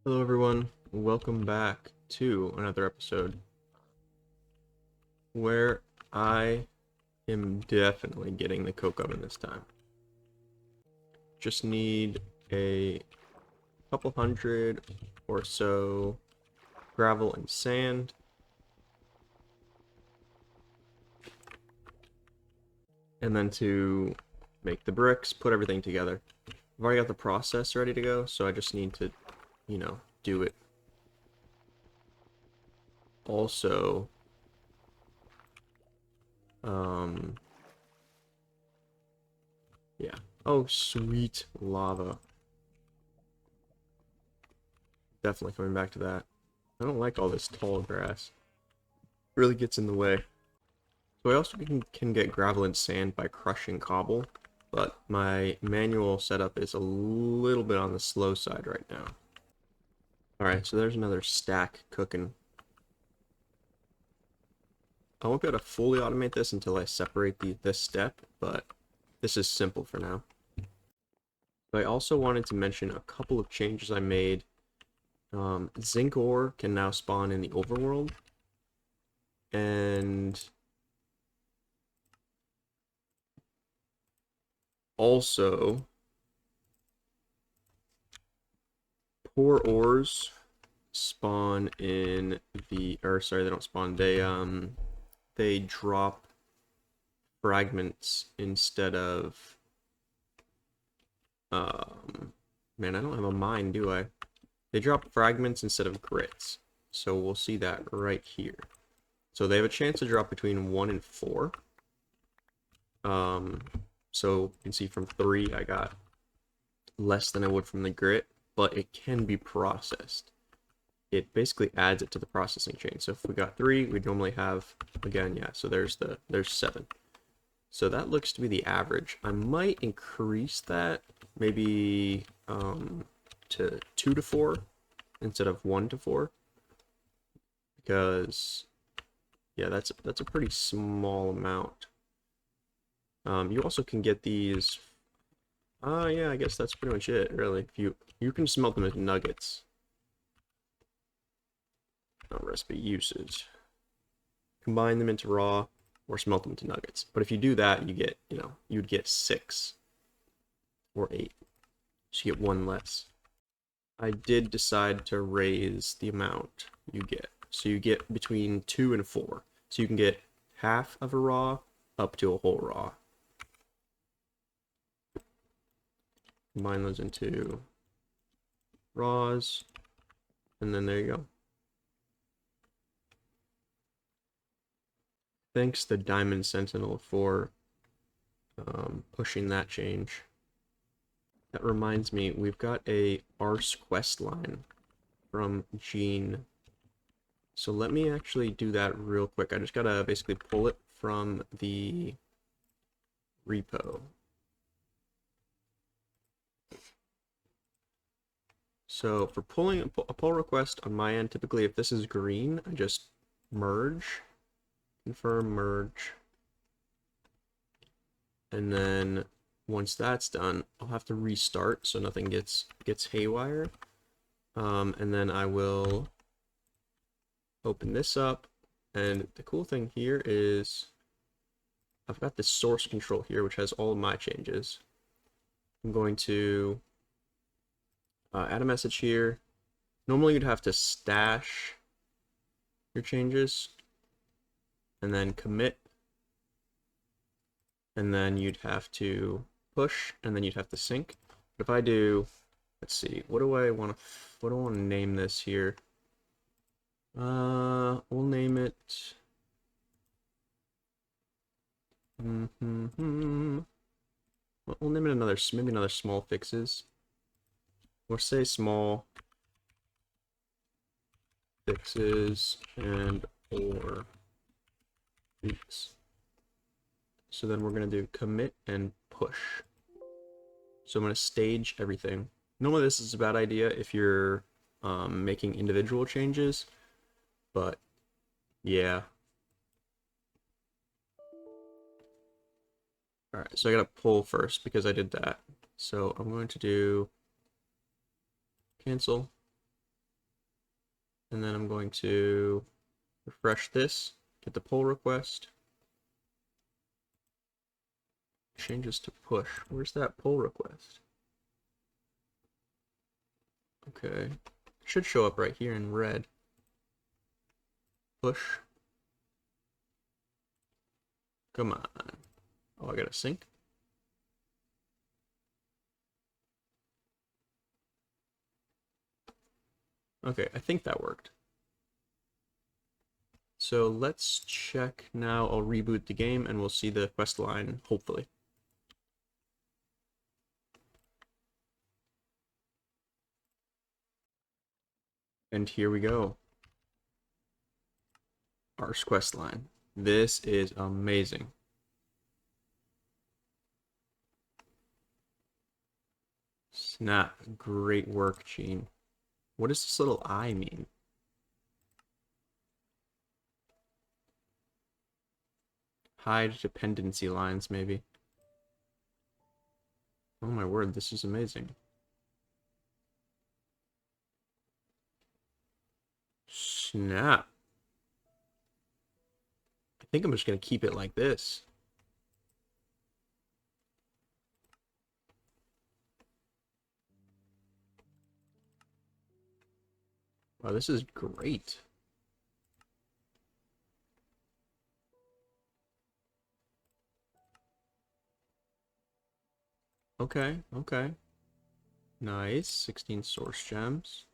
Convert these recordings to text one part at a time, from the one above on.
Hello everyone, welcome back to another episode where I am definitely getting the coke oven this time. Just need a couple hundred or so gravel and sand. And then to make the bricks, put everything together. I've already got the process ready to go, so I just need to, do it. Also, um, yeah. Oh, sweet lava. Definitely coming back to that. I don't like all this tall grass. It really gets in the way. So I also can get gravel and sand by crushing cobble, but my manual setup is a little bit on the slow side right now. Alright, so there's another stack cooking. I won't be able to fully automate this until I separate this step, but this is simple for now. I also wanted to mention a couple of changes I made. Zinc ore can now spawn in the overworld, and also poor ores spawn in they don't spawn, they drop fragments instead of, man, I don't have a mine, do I? They drop fragments instead of grits, so we'll see that right here. So they have a chance to drop between 1 and 4. So you can see from 3 I got less than I would from the grit, but it can be processed. It basically adds it to the processing chain. So if we got 3, we'd normally have, again, yeah, so there's 7. So that looks to be the average. I might increase that, maybe to 2 to 4 instead of 1 to 4, because yeah, that's a pretty small amount. You also can get these. Yeah, I guess that's pretty much it, really. If you can smelt them as nuggets. Recipe usage. Combine them into raw or smelt them into nuggets. But if you do that, you get, you'd get 6 or 8. So you get 1 less. I did decide to raise the amount you get. So you get between 2 and 4. So you can get half of a raw up to a whole raw. Combine those into raws, and then there you go. Thanks to Diamond Sentinel for pushing that change. That reminds me, we've got a Arse quest line from Gene. So let me actually do that real quick. I just gotta basically pull it from the repo. So for pulling a pull request on my end, typically if this is green, I just merge, confirm merge. And then once that's done, I'll have to restart so nothing gets haywire. And then I will open this up. And the cool thing here is I've got this source control here, which has all of my changes. I'm going to add a message here. Normally you'd have to stash your changes and then commit, and then you'd have to push, and then you'd have to sync. But if I do, let's see, what do I want to name this here? We'll name it. We'll name it maybe another small fixes. We'll say small fixes and or tweaks. So then we're going to do commit and push. So I'm going to stage everything. Normally this is a bad idea if you're making individual changes, but yeah. Alright, so I gotta pull first because I did that. So I'm going to do cancel. And then I'm going to refresh this, get the pull request. Changes to push. Where's that pull request? Okay. It should show up right here in red. Push. Come on. Oh, I gotta sync. Okay, I think that worked. So let's check now. I'll reboot the game and we'll see the quest line, hopefully. And here we go. Our quest line. This is amazing. Snap. Great work, Gene. What does this little I mean? Hide dependency lines, maybe. Oh my word, this is amazing. Snap. I think I'm just going to keep it like this. Wow, this is great. Okay, okay. Nice. 16 source gems.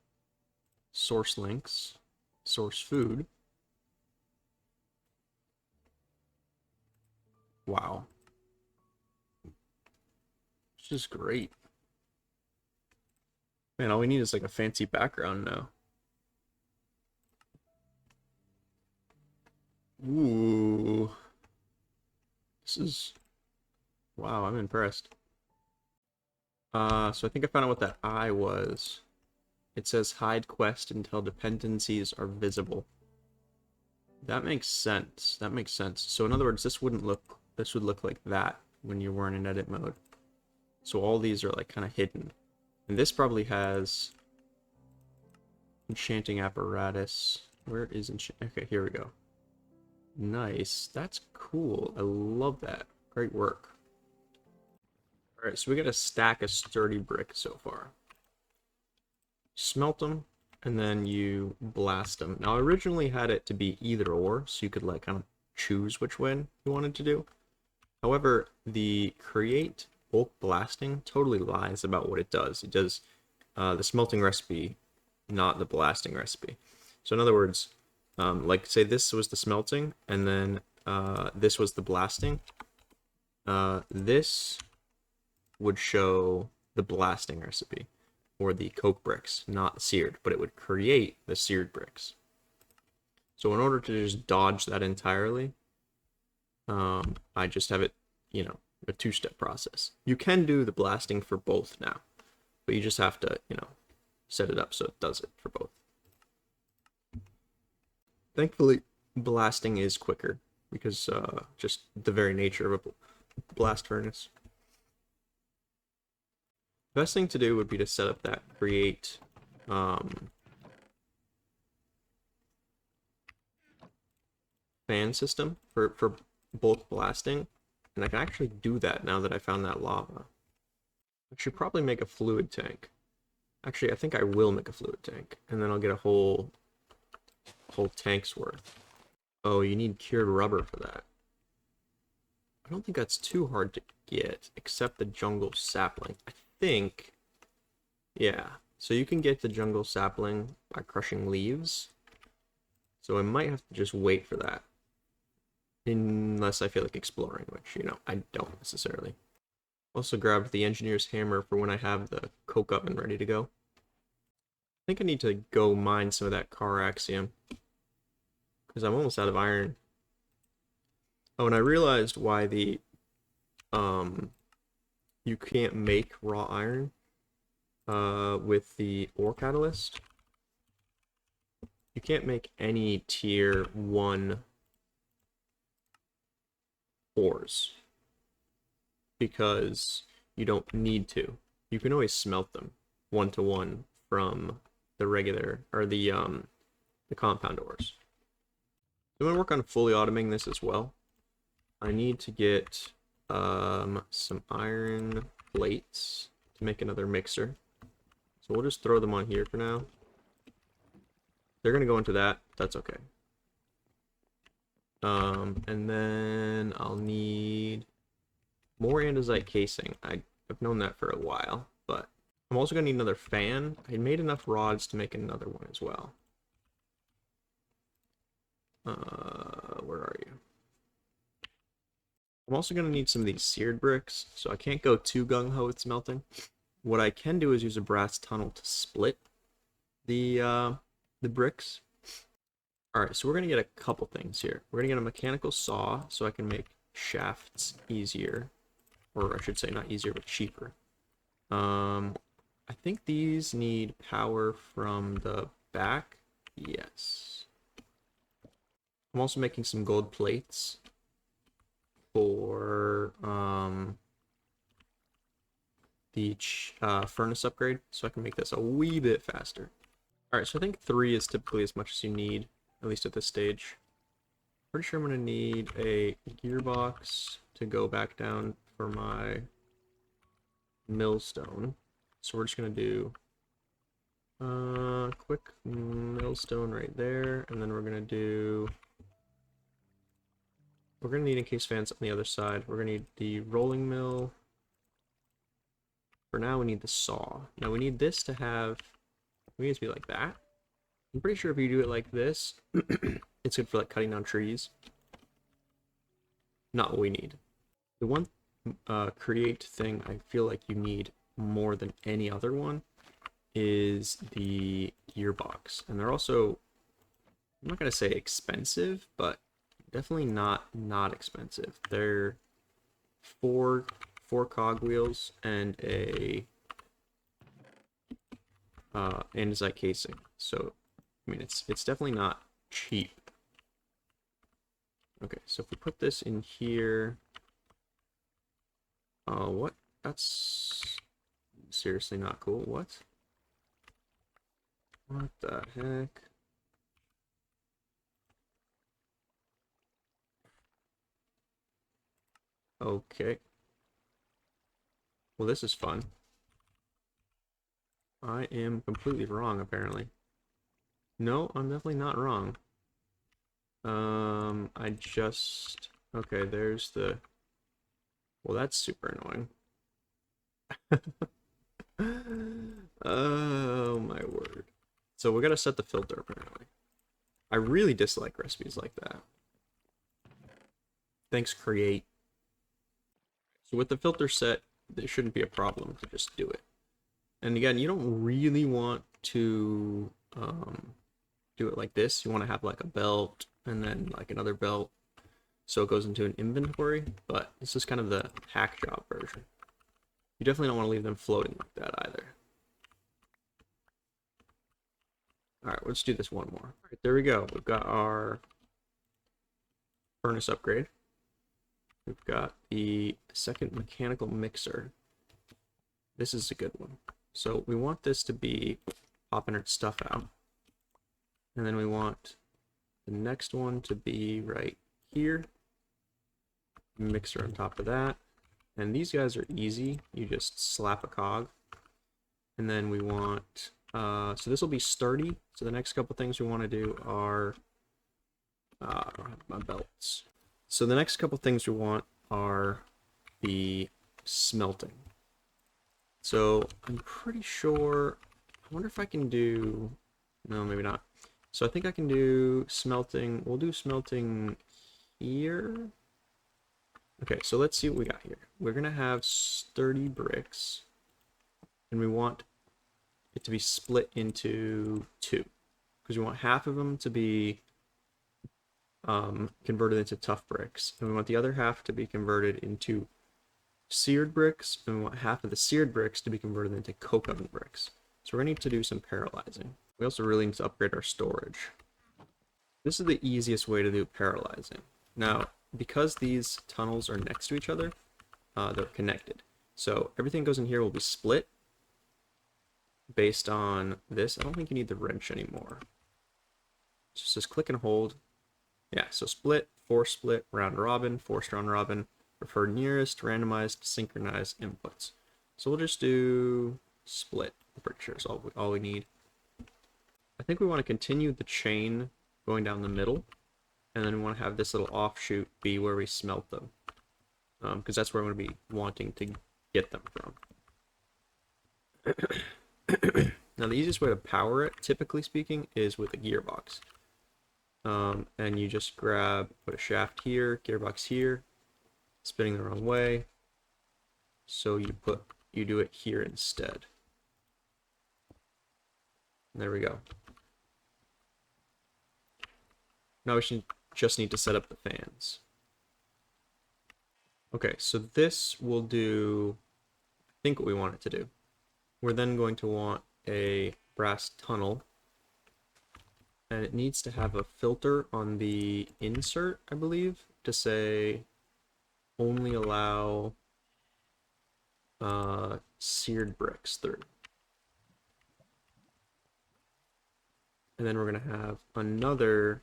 Source links. Source food. Wow. This is great. Man, all we need is like a fancy background now. Ooh. This is... Wow, I'm impressed. So I think I found out what that I was. It says hide quest until dependencies are visible. That makes sense. That makes sense. So in other words, this would look like that when you weren't in edit mode. So all these are like kind of hidden. And this probably has enchanting apparatus. Where is okay, here we go. Nice. That's cool. I love that. Great work. Alright, so we got a stack of sturdy brick so far. Smelt them, and then you blast them. Now, I originally had it to be either or, so you could like kind of choose which one you wanted to do. However, the create bulk blasting totally lies about what it does. It does the smelting recipe, not the blasting recipe. So in other words, like say this was the smelting, and then this was the blasting. This would show the blasting recipe, or the coke bricks, not seared, but it would create the seared bricks. So in order to just dodge that entirely, I just have it, you know, a two-step process. You can do the blasting for both now, but you just have to, you know, set it up so it does it for both. Thankfully, blasting is quicker because just the very nature of a blast furnace. The best thing to do would be to set up that create fan system for bulk blasting, and I can actually do that now that I found that lava. I should probably make a fluid tank. Actually, I think I will make a fluid tank, and then I'll get a whole tank's worth. Oh, you need cured rubber for that. I don't think that's too hard to get, except the jungle sapling. I think, yeah. So you can get the jungle sapling by crushing leaves. So I might have to just wait for that. Unless I feel like exploring, which, you know, I don't necessarily. Also grabbed the engineer's hammer for when I have the coke oven ready to go. I think I need to go mine some of that car axiom, because I'm almost out of iron. Oh, and I realized why the you can't make raw iron with the ore catalyst. You can't make any tier 1 ores because you don't need to. You can always smelt them 1-to-1 from the regular, or the the compound ores. I'm going to work on fully automating this as well. I need to get some iron plates to make another mixer. So we'll just throw them on here for now. They're going to go into that. That's okay. And then I'll need more andesite casing. I've known that for a while, but I'm also going to need another fan. I made enough rods to make another one as well. Where are you? I'm also going to need some of these seared bricks, so I can't go too gung-ho with smelting. What I can do is use a brass tunnel to split the bricks. Alright, so we're going to get a couple things here. We're going to get a mechanical saw so I can make shafts easier. Or I should say not easier, but cheaper. I think these need power from the back. Yes. I'm also making some gold plates for the furnace upgrade, so I can make this a wee bit faster. Alright, so I think 3 is typically as much as you need, at least at this stage. Pretty sure I'm going to need a gearbox to go back down for my millstone. So we're just going to do quick millstone right there, and then we're going to need encased fans on the other side. We're going to need the rolling mill. For now, we need the saw. Now we need this to have, we need it to be like that. I'm pretty sure if you do it like this, it's good for like cutting down trees. Not what we need. The one create thing I feel like you need more than any other one is the gearbox. And they're also, I'm not going to say expensive, but definitely not expensive. They're four cogwheels and a andesite casing. So I mean it's definitely not cheap. Okay, so if we put this in here, what? That's seriously not cool. What the heck? Okay. Well, this is fun. I am completely wrong, apparently. No, I'm definitely not wrong. Okay, there's the... Well, that's super annoying. Oh, my word. So we gotta set the filter, apparently. I really dislike recipes like that. Thanks, Create. So with the filter set, there shouldn't be a problem to just do it. And again, you don't really want to do it like this. You want to have like a belt and then like another belt so it goes into an inventory, but this is kind of the hack job version. You definitely don't want to leave them floating like that either. Alright, let's do this one more. Alright, there we go. We've got our furnace upgrade. We've got the second mechanical mixer. This is a good one. So we want this to be popping its stuff out. And then we want the next one to be right here. Mixer on top of that. And these guys are easy. You just slap a cog. And then we want, so this will be sturdy. So the next couple things we want to do are, I don't have my belts. So the next couple things we want are the smelting. So I'm pretty sure, I wonder if I can do, no, maybe not. So I think I can do smelting, we'll do smelting here. Okay, so let's see what we got here. We're gonna have sturdy bricks, and we want it to be split into 2, because we want half of them to be converted into tough bricks, and we want the other half to be converted into seared bricks, and we want half of the seared bricks to be converted into coke oven bricks. So we're gonna need to do some parallelizing. We also really need to upgrade our storage. This is the easiest way to do parallelizing. Now, because these tunnels are next to each other, they're connected. So everything goes in here will be split based on this. I don't think you need the wrench anymore. So it says click and hold. Yeah, so split, force split, round robin, forced round robin, prefer nearest, randomized, synchronized inputs. So we'll just do split. I'm pretty sure is all we need. I think we want to continue the chain going down the middle, and then we want to have this little offshoot be where we smelt them, because that's where I'm going to be wanting to get them from. Now the easiest way to power it, typically speaking, is with a gearbox. And you just put a shaft here, gearbox here, spinning the wrong way. So you do it here instead. And there we go. Now we should just need to set up the fans. Okay, so this will do, I think, what we want it to do. We're then going to want a brass tunnel, and it needs to have a filter on the insert, I believe, to say only allow seared bricks through. And then we're going to have another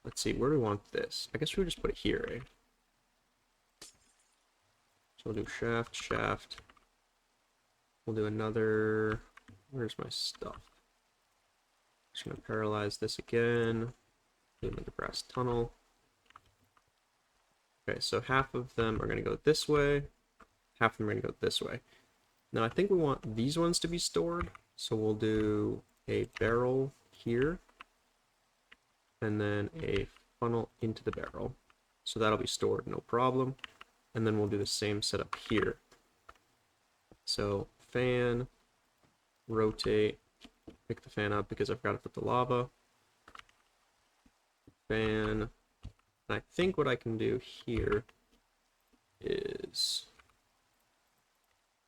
let's see, where do we want this? I guess we would just put it here, eh? So we'll do shaft, shaft. We'll do another, where's my stuff? Just gonna parallelize this again. Do another brass tunnel. Okay, so half of them are gonna go this way, half of them are gonna go this way. Now I think we want these ones to be stored, so we'll do a barrel here, and then a funnel into the barrel. So that'll be stored, no problem. And then we'll do the same setup here. So fan, rotate, pick the fan up because I forgot to put the lava. Fan. And I think what I can do here is,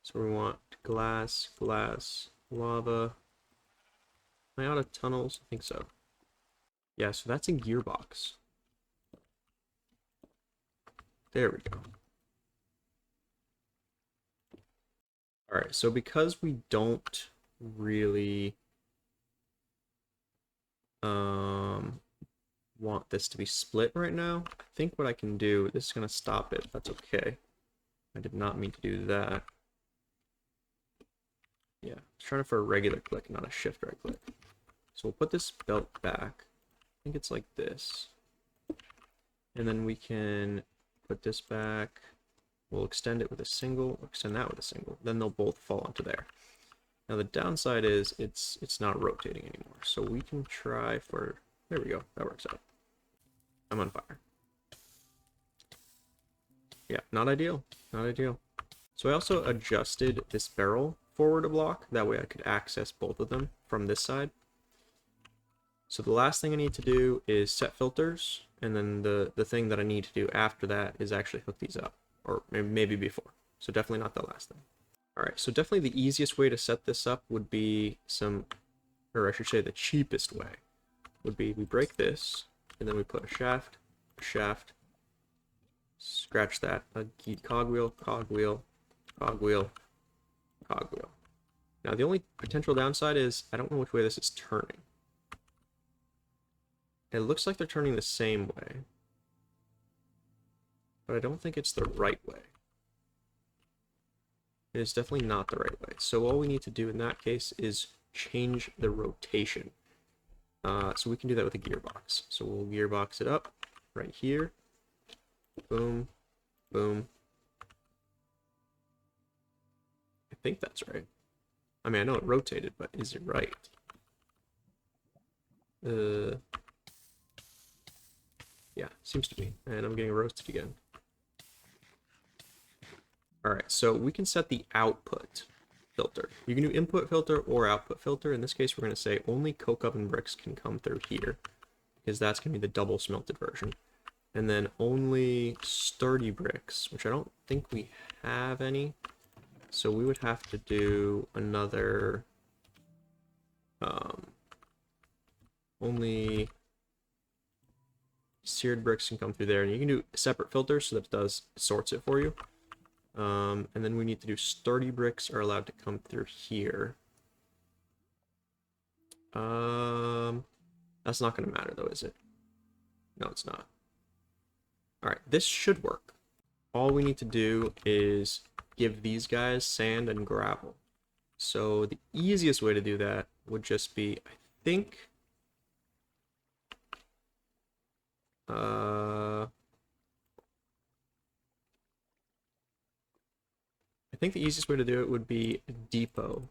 so we want glass, glass, lava. Am I out of tunnels? I think so. Yeah, so that's a gearbox. There we go. Alright, so because we don't really want this to be split right now, I think what I can do, this is going to stop it, that's okay. I did not mean to do that. Yeah, I was trying for a regular click, not a shift right click. So we'll put this belt back. I think it's like this. And then we can put this back. We'll extend it with a single, or extend that with a single. Then they'll both fall onto there. Now the downside is it's not rotating anymore. So we can try for, there we go, that works out. I'm on fire. Yeah, not ideal, not ideal. So I also adjusted this barrel forward a block. That way I could access both of them from this side. So the last thing I need to do is set filters. And then the thing that I need to do after that is actually hook these up. Or maybe before. So definitely not the last thing. Alright, so definitely the easiest way to set this up would be or I should say the cheapest way, would be we break this, and then we put a shaft, scratch that, a cogwheel, cogwheel, cogwheel, cogwheel. Now the only potential downside is I don't know which way this is turning. It looks like they're turning the same way, but I don't think it's the right way. It is definitely not the right way. So all we need to do in that case is change the rotation. So we can do that with a gearbox. So we'll gearbox it up right here. Boom, boom. I think that's right. I mean, I know it rotated, but is it right? Yeah, seems to be. And I'm getting roasted again. Alright, so we can set the output filter. You can do input filter or output filter. In this case, we're going to say only coke oven bricks can come through here, because that's going to be the double smelted version. And then only sturdy bricks, which I don't think we have any. So we would have to do another, only seared bricks can come through there. And you can do separate filters so that it sorts it for you. And then we need to do sturdy bricks are allowed to come through here. That's not going to matter though, is it? No, it's not. All right, this should work. All we need to do is give these guys sand and gravel. So the easiest way to do that would just be, I think, the easiest way to do it would be depot.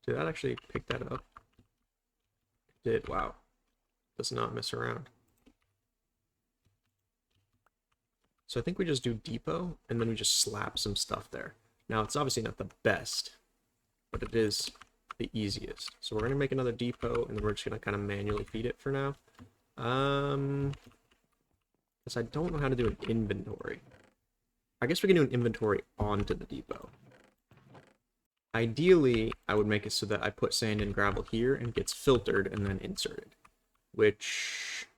Did that actually pick that up? It did. Wow. Does not mess around. So I think we just do depot, and then we just slap some stuff there. Now, it's obviously not the best, but it is the easiest. So we're going to make another depot, and then we're just going to kind of manually feed it for now. Because I don't know how to do an inventory. I guess we can do an inventory onto the depot. Ideally, I would make it so that I put sand and gravel here and it gets filtered and then inserted, which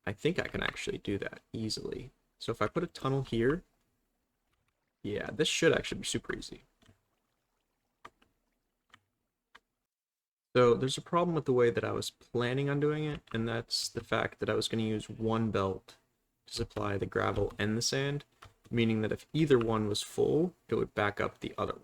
I think I can actually do that easily. So if I put a tunnel here, yeah, this should actually be super easy. So there's a problem with the way that I was planning on doing it, and that's the fact that I was going to use one belt to supply the gravel and the sand, meaning that if either one was full, it would back up the other one.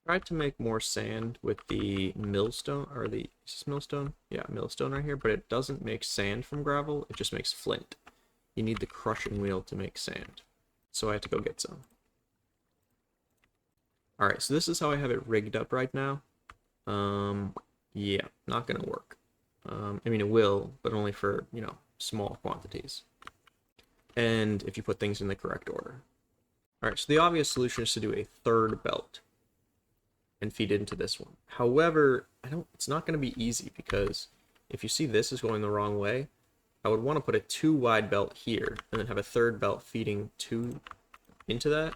I tried to make more sand with the millstone, or is this millstone? Yeah, millstone right here, but it doesn't make sand from gravel, it just makes flint. You need the crushing wheel to make sand. So I have to go get some. Alright, so this is how I have it rigged up right now. Yeah, not gonna work. I mean, it will, but only for, you know, small quantities. And if you put things in the correct order. Alright, so the obvious solution is to do a third belt and feed it into this one. However, it's not going to be easy, because if you see this is going the wrong way, I would want to put a 2 wide belt here and then have a third belt feeding 2 into that.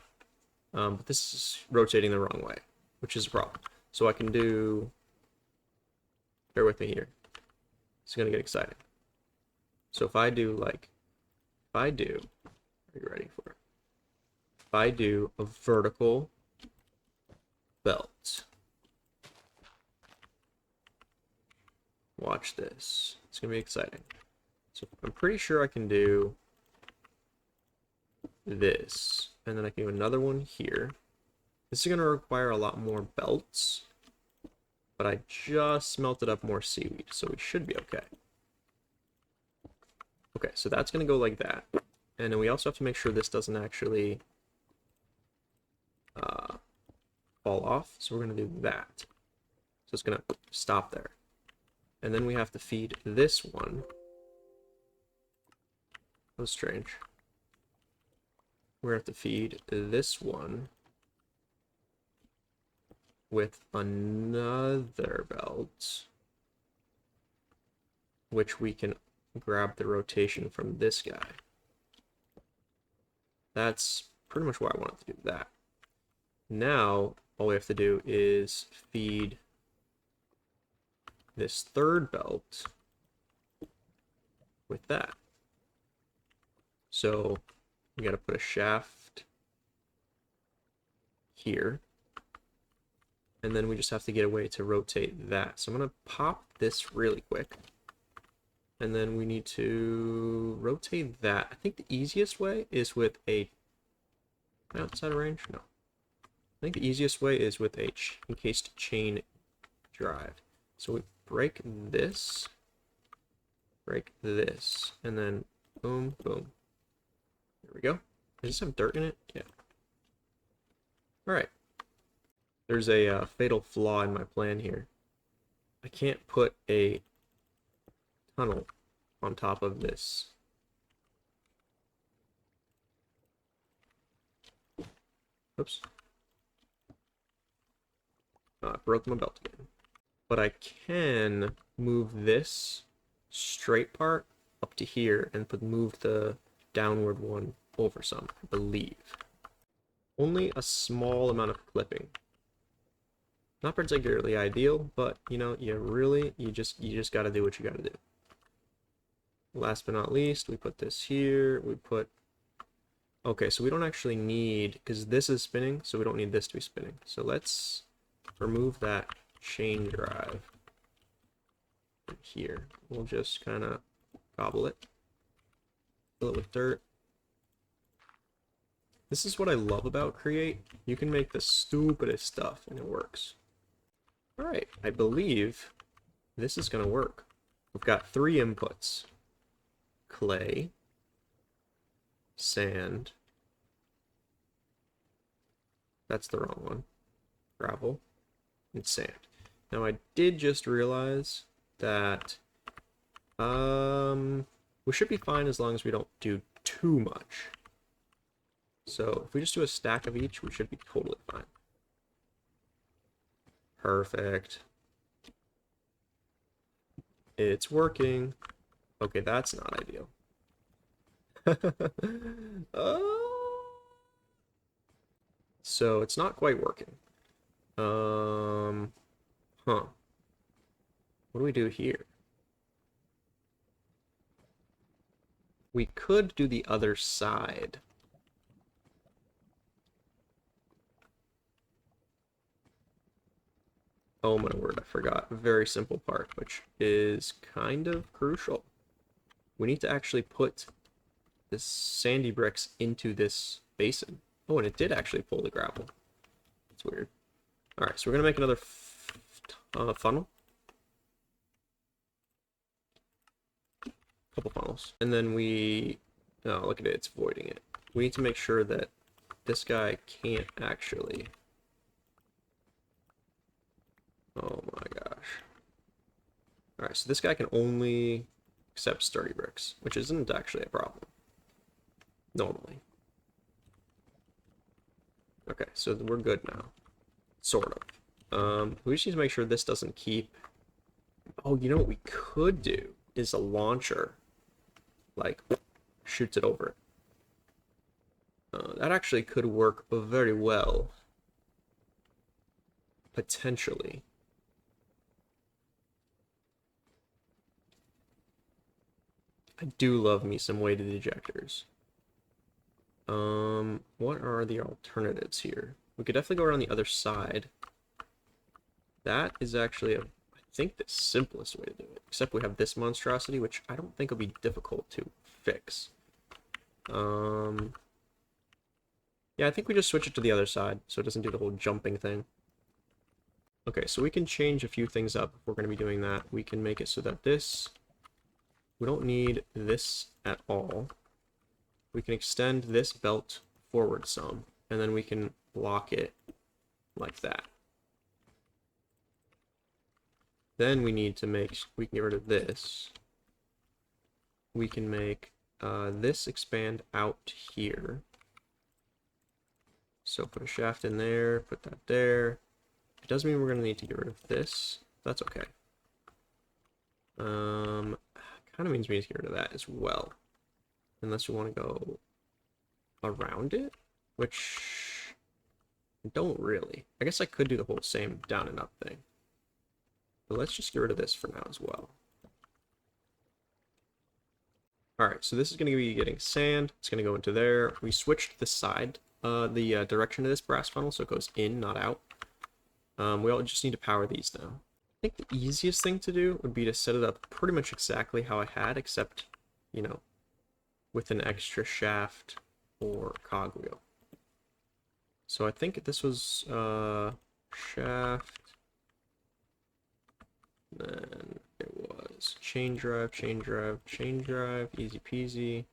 But this is rotating the wrong way, which is a problem. So I can do, bear with me here. It's going to get exciting. So if I do are you ready for it? If I do a vertical belt. Watch this. It's going to be exciting. So I'm pretty sure I can do this. And then I can do another one here. This is going to require a lot more belts. But I just melted up more seaweed, so we should be okay. Okay, so that's going to go like that. And then we also have to make sure this doesn't actually fall off. So we're going to do that. So it's going to stop there. And then we have to feed this one. That was strange. We have to feed this one with another belt, which we can grab the rotation from this guy. That's pretty much why I wanted to do that. Now, all we have to do is feed this third belt with that. So we got to put a shaft here. And then we just have to get a way to rotate that. So I'm going to pop this really quick. And then we need to rotate that. I think the easiest way is with a... outside of range? No. I think the easiest way is with a encased chain drive. So we break this, and then boom, boom. There we go. Does this have dirt in it? Yeah. Alright. There's a fatal flaw in my plan here. I can't put a tunnel on top of this. Oops. I broke my belt again. But I can move this straight part up to here and move the downward one over some, I believe. Only a small amount of clipping. Not particularly ideal, but you know, you just gotta do what you gotta do. last but not least, we put this here. We put... Okay, so we don't actually need... Because this is spinning, so we don't need this to be spinning. So let's remove that chain drive here. We'll just kind of gobble it. Fill it with dirt. This is what I love about Create. You can make the stupidest stuff and it works. Alright, I believe this is going to work. We've got 3 inputs. Clay, sand, that's the wrong one, gravel, and sand. Now I did just realize that we should be fine as long as we don't do too much. So if we just do a stack of each, we should be totally fine. Perfect. It's working. Okay, that's not ideal. So it's not quite working. Huh. What do we do here? We could do the other side. Oh my word, I forgot a very simple part, which is kind of crucial. We need to actually put this sandy bricks into this basin. Oh, and it did actually pull the gravel. That's weird. Alright, so we're going to make another funnel. Couple funnels. And then we... Oh, look at it, it's voiding it. We need to make sure that this guy can't actually... Oh my gosh. Alright, so this guy can only accept sturdy bricks, which isn't actually a problem. Normally. Okay, so we're good now. Sort of. We just need to make sure this doesn't keep... Oh, you know what we could do is a launcher. Like, shoots it over it. That actually could work very well. Potentially. I do love me some weighted ejectors. What are the alternatives here? We could definitely go around the other side. That is actually, I think, the simplest way to do it. Except we have this monstrosity, which I don't think will be difficult to fix. Yeah, I think we just switch it to the other side, so it doesn't do the whole jumping thing. Okay, so we can change a few things up if we're going to be doing that. We can make it so that this... We don't need this at all. We can extend this belt forward some, and then we can block it like that. Then we need to make, we can get rid of this. We can make this expand out here. So put a shaft in there, put that there. It does mean we're going to need to get rid of this. That's okay. Kind of means we need to get rid of that as well. Unless we want to go around it, which I don't really. I guess I could do the whole same down and up thing. But let's just get rid of this for now as well. Alright, so this is going to be getting sand. It's going to go into there. We switched the side, the direction of this brass funnel, so it goes in, not out. We all just need to power these now. I think the easiest thing to do would be to set it up pretty much exactly how I had, except, you know, with an extra shaft or cogwheel. So I think this was shaft, then it was chain drive, chain drive, chain drive, easy peasy.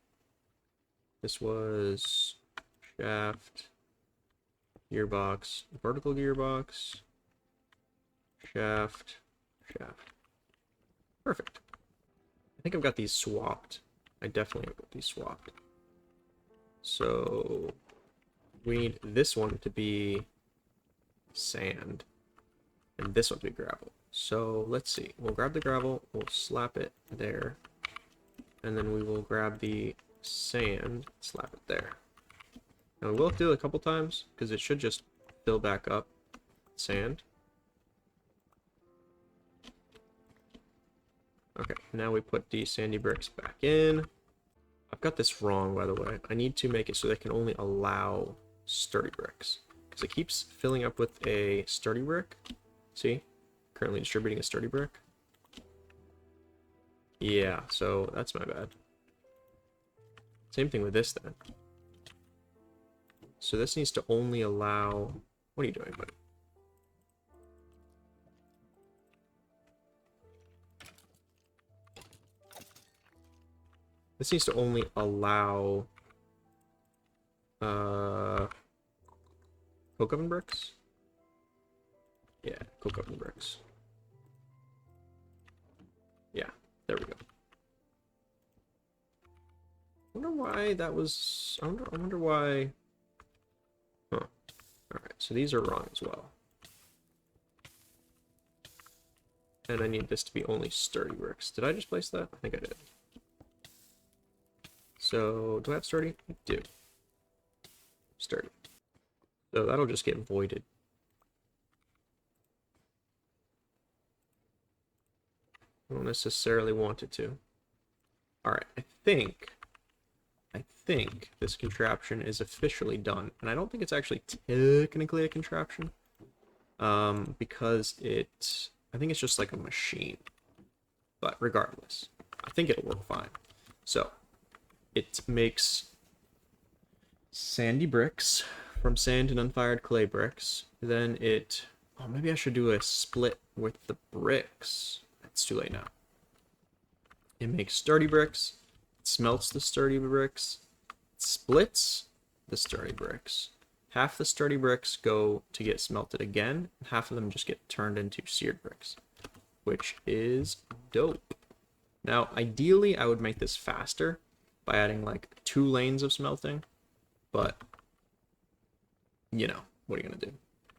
This was shaft, gearbox, vertical gearbox, shaft, shaft. Perfect. I think I've got these swapped. I definitely have got these swapped. So we need this one to be sand and this one to be gravel. So let's see. We'll grab the gravel, we'll slap it there, and then we will grab the sand, slap it there. Now we will have to do it a couple times because it should just fill back up sand. Okay, now we put the sandy bricks back in. I've got this wrong, by the way. I need to make it so they can only allow sturdy bricks. Because it keeps filling up with a sturdy brick. See? Currently distributing a sturdy brick. Yeah, so that's my bad. Same thing with this then. So this needs to only allow... What are you doing, buddy? This needs to only allow... coke oven bricks? Yeah, coke oven bricks. Yeah, there we go. I wonder why that was... I wonder why... Huh. Alright, so these are wrong as well. And I need this to be only sturdy bricks. Did I just place that? I think I did. So, do I have sturdy? I do. Sturdy. So that'll just get voided. I don't necessarily want it to. Alright, I think this contraption is officially done. And I don't think it's actually technically a contraption. Because I think it's just like a machine. But regardless, I think it'll work fine. So, it makes sandy bricks from sand and unfired clay bricks. Then it... Oh, maybe I should do a split with the bricks. It's too late now. It makes sturdy bricks. It smelts the sturdy bricks. It splits the sturdy bricks. Half the sturdy bricks go to get smelted again. And half of them just get turned into seared bricks. Which is dope. Now, ideally, I would make this faster by adding like 2 lanes of smelting. But, you know, what are you going to do?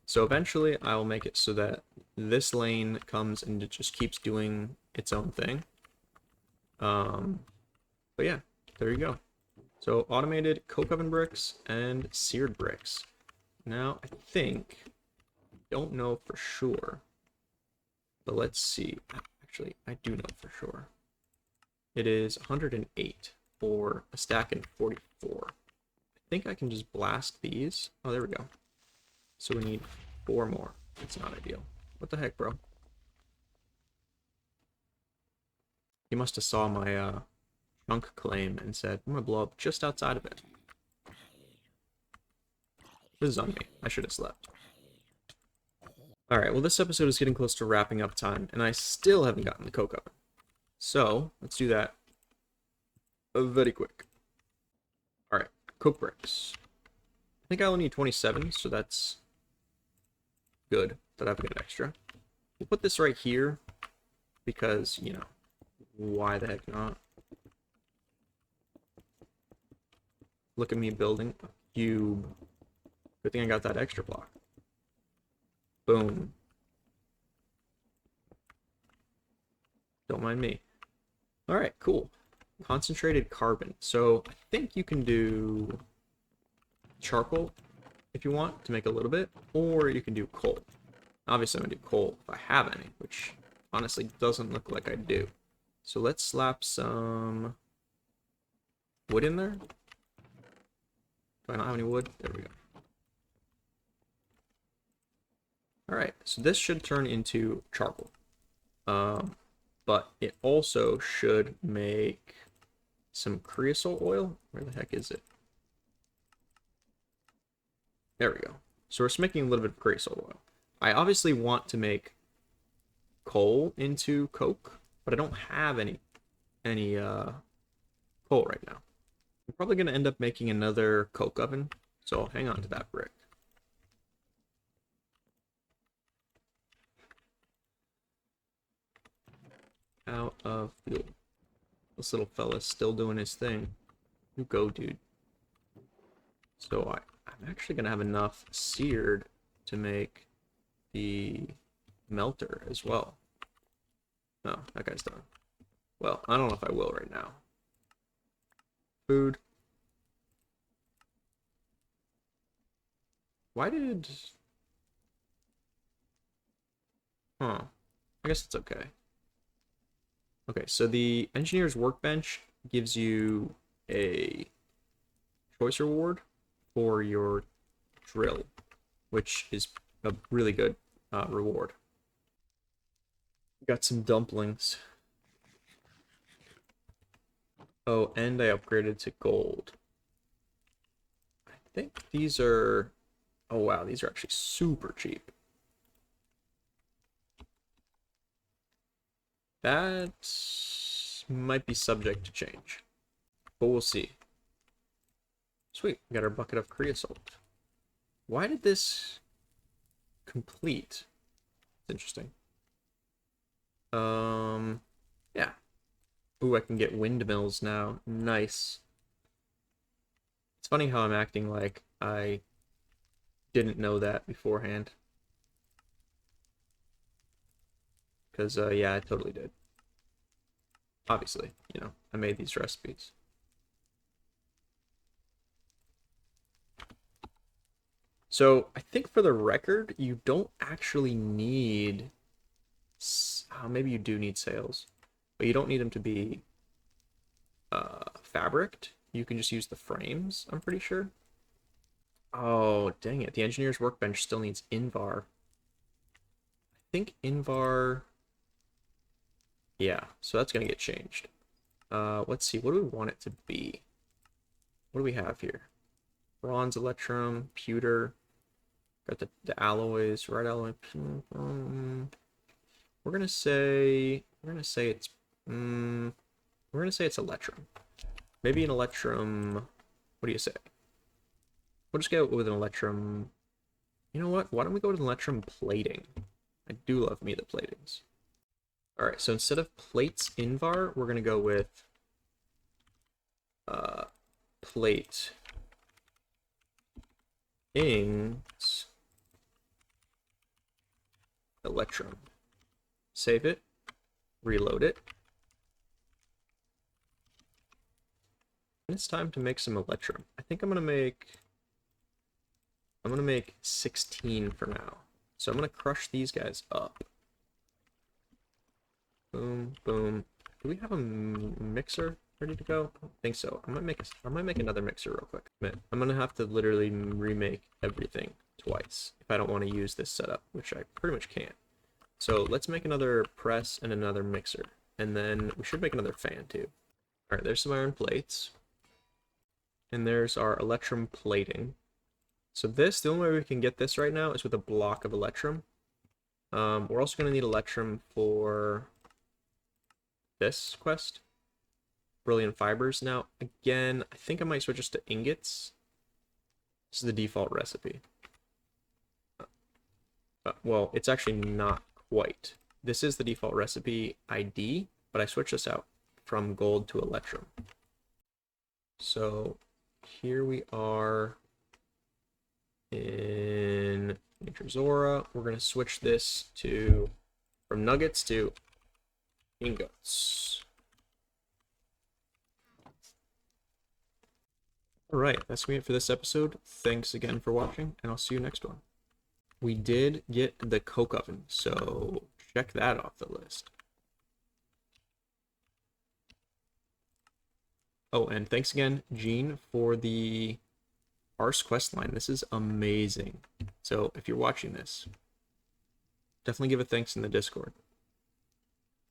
So eventually, I will make it so that this lane comes and it just keeps doing its own thing. But yeah, there you go. So automated coke oven bricks and seared bricks. Now, I think, don't know for sure, but let's see. Actually, I do know for sure. It is 108 for a stack and 44. I think I can just blast these. Oh, there we go. So we need 4 more. It's not ideal. What the heck, bro? He must have saw my chunk claim and said, I'm gonna blow up just outside of it. This is on me. I should have slept. Alright, well this episode is getting close to wrapping up time, and I still haven't gotten the coke oven. So, let's do that very quick. Alright, coke bricks. I think I only need 27, so that's good that I've got extra. We'll put this right here, because, you know, why the heck not? Look at me building a cube. Good thing I got that extra block. Boom. Don't mind me. Alright, cool. Concentrated carbon. So, I think you can do charcoal if you want to make a little bit, or you can do coal. Obviously, I'm going to do coal if I have any, which honestly doesn't look like I do. So let's slap some wood in there. Do I not have any wood? There we go. Alright, so this should turn into charcoal. But it also should make some creosote oil. Where the heck is it? There we go. So we're making a little bit of creosote oil. I obviously want to make coal into coke, but I don't have any coal right now. I'm probably going to end up making another coke oven, so I'll hang on to that brick. Out of fuel. This little fella's still doing his thing. You go, dude. So I'm actually going to have enough seared to make the melter as well. No, that guy's done. Well, I don't know if I will right now. Food. Why did... Huh. I guess it's okay. Okay, so the engineer's workbench gives you a choice reward for your drill, which is a really good reward. Got some dumplings. Oh, and I upgraded to gold. I think these are... Oh, wow, these are actually super cheap. That might be subject to change, but we'll see. Sweet, we got our bucket of creosote. Why did this complete? It's interesting. Yeah. Ooh, I can get windmills now. Nice. It's funny how I'm acting like I didn't know that beforehand. Because, yeah, I totally did. Obviously, you know, I made these recipes. So, I think for the record, you don't actually need... maybe you do need sails. But you don't need them to be fabricked. You can just use the frames, I'm pretty sure. Oh, dang it. The engineer's workbench still needs Invar. I think Invar... Yeah, so that's going to get changed. Let's see. What do we want it to be? What do we have here? Bronze, electrum, pewter. Got the alloys, red alloy. We're gonna say it's electrum. Maybe an electrum. What do you say? We'll just go with an electrum. You know what? Why don't we go with an electrum plating? I do love me the platings. All right, so instead of plates Invar, we're gonna go with plate ings electrum. Save it, reload it. And it's time to make some electrum. I think I'm gonna make 16 for now. So I'm gonna crush these guys up. Boom, boom. Do we have a mixer ready to go? I don't think so. I might make another mixer real quick. I'm gonna have to literally remake everything twice if I don't want to use this setup, which I pretty much can't. So let's make another press and another mixer. And then we should make another fan too. All right, there's some iron plates. And there's our electrum plating. So the only way we can get this right now is with a block of electrum. We're also going to need electrum for this quest. Brilliant fibers. Now, again, I think I might switch this to ingots. This is the default recipe. Well, it's actually not quite. This is the default recipe ID, but I switched this out from gold to electrum. So here we are in Zora. We're going to switch this from nuggets to ingots. All right, that's going to be it for this episode. Thanks again for watching, and I'll see you next one. We did get the coke oven, so check that off the list. Oh, and thanks again, Gene, for the Arse quest line. This is amazing. So if you're watching this, definitely give a thanks in the Discord.